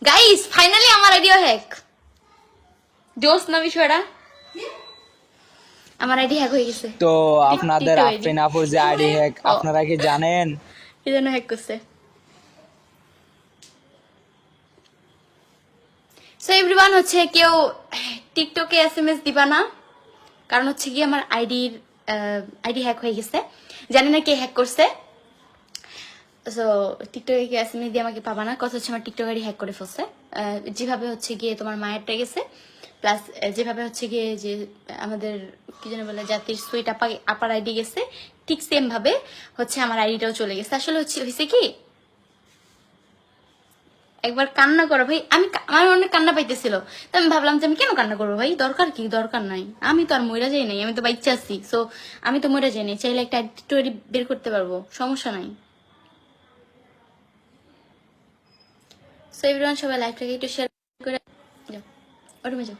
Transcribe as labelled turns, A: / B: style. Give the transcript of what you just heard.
A: Guys finally আমার idea hack জোস না বিষয়টা আমার আইডি হ্যাক হয়ে গেছে
B: তো আপনাদের আফরিন আপুর যে আইডি হ্যাক আপনারা কি জানেন?
A: কি জন্য হ্যাক করছে? সো এভরিওয়ান হচ্ছে কেউ টিকটকে এসএমএস দিবা না, কারণ হচ্ছে কি আমার আইডি হ্যাক হয়ে গেছে। জানি না কে হ্যাক করছে। সো টিকটকে কি এসএমএস দিয়ে আমাকে পাবা না, কথা হচ্ছে আমার টিকটক আইডি হ্যাক করে ফেলছে। যেভাবে হচ্ছে গিয়ে তোমার মায়েরটা গেছে, প্লাস যেভাবে হচ্ছে গিয়ে যে আমাদের কি যেন বলে জাতির সুইট আপার আইডি গেছে, ঠিক সেম ভাবে হচ্ছে আমার আইডিটাও চলে গেছে। আসলে হয়েছে কি, একবার কান্না করো ভাই, আমার অনেক কান্না পাইতেছিল, তো আমি ভাবলাম যে আমি কেন কান্না করবো ভাই, দরকার কি, দরকার নাই, আমি তো আর মইরা যাই নাই, আমি তো বাচ্চা আছি। সো আমি তো মইরা যাই নাই, চাইলে একটা আইডি বের করতে পারবো, সমস্যা নাই। সো এভরিওয়ান সবাই লাইভটাকে একটু শেয়ার করে যাও, ওরমে যাও।